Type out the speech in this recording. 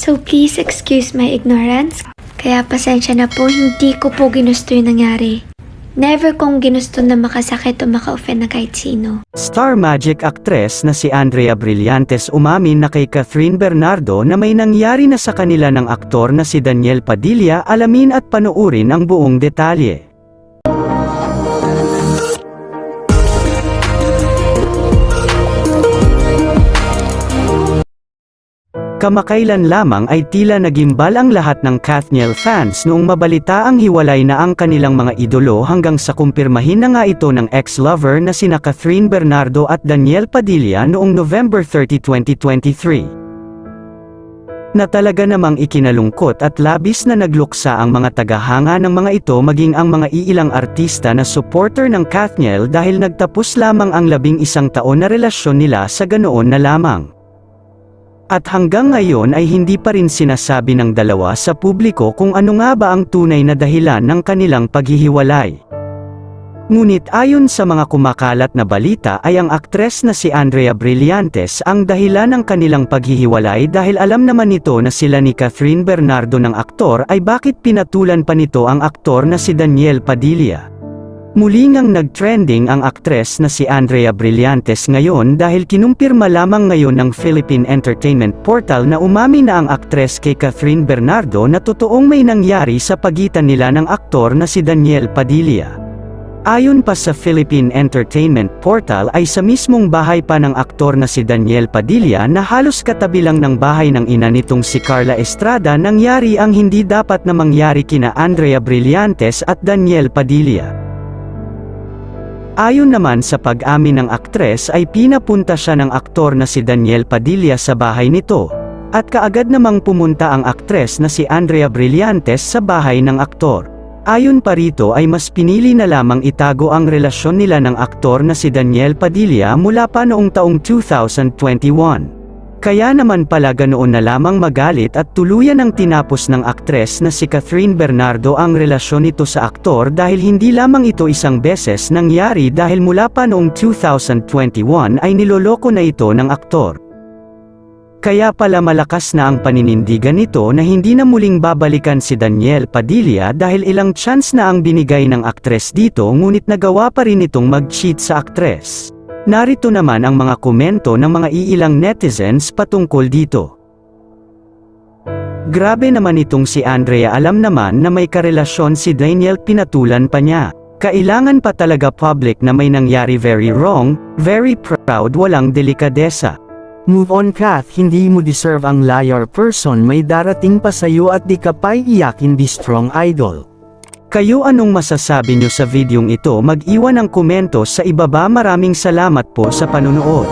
So please excuse my ignorance. Kaya pasensya na po, hindi ko po ginusto yung nangyari. Never kong ginusto na makasakit o maka-offend na kahit sino. Star Magic actress na si Andrea Brillantes umamin na kay Catherine Bernardo na may nangyari na sa kanila ng aktor na si Daniel Padilla. Alamin at panoorin ang buong detalye. Kamakailan lamang ay tila nagimbal ang lahat ng Kathniel fans noong mabalita ang hiwalay na ang kanilang mga idolo hanggang sa kumpirmahin na nga ito ng ex-lover na sina Catherine Bernardo at Daniel Padilla noong November 30, 2023. Na talaga namang ikinalungkot at labis na nagluksa ang mga tagahanga ng mga ito maging ang mga iilang artista na supporter ng Kathniel dahil nagtapos lamang ang 11 taon na relasyon nila sa ganoon na lamang. At hanggang ngayon ay hindi pa rin sinasabi ng dalawa sa publiko kung ano nga ba ang tunay na dahilan ng kanilang paghihiwalay. Ngunit ayon sa mga kumakalat na balita ay ang aktres na si Andrea Brillantes ang dahilan ng kanilang paghihiwalay dahil alam naman nito na sila ni Catherine Bernardo ng aktor ay bakit pinatulan pa nito ang aktor na si Daniel Padilla. Muli ngang nag-trending ang aktres na si Andrea Brillantes ngayon dahil kinumpirma lamang ngayon ng Philippine Entertainment Portal na umamin na ang aktres kay Catherine Bernardo na totoong may nangyari sa pagitan nila ng aktor na si Daniel Padilla. Ayon pa sa Philippine Entertainment Portal ay sa mismong bahay pa ng aktor na si Daniel Padilla na halos katabi lang ng bahay ng ina nitong si Carla Estrada nangyari ang hindi dapat na mangyari kina Andrea Brillantes at Daniel Padilla. Ayon naman sa pag-amin ng aktres ay pinapunta siya ng aktor na si Daniel Padilla sa bahay nito, at kaagad namang pumunta ang aktres na si Andrea Brillantes sa bahay ng aktor. Ayon pa rito ay mas pinili na lamang itago ang relasyon nila ng aktor na si Daniel Padilla mula pa noong taong 2021. Kaya naman pala ganoon na lamang magalit at tuluyan ang tinapos ng aktres na si Catherine Bernardo ang relasyon nito sa aktor dahil hindi lamang ito isang beses nangyari dahil mula pa noong 2021 ay niloloko na ito ng aktor. Kaya pala malakas na ang paninindigan nito na hindi na muling babalikan si Daniel Padilla dahil ilang chance na ang binigay ng aktres dito ngunit nagawa pa rin itong mag-cheat sa aktres. Narito naman ang mga komento ng mga iilang netizens patungkol dito. Grabe naman itong si Andrea, alam naman na may karelasyon si Daniel, pinatulan pa niya. Kailangan pa talaga public na may nangyari, very wrong, very proud, walang delikadesa. Move on Kath, hindi mo deserve ang liar person, may darating pa sa'yo at di ka pa iyakin, be strong idol. Kayo anong masasabi nyo sa videong ito? Mag-iwan ng komento sa ibaba. Maraming salamat po sa panunood.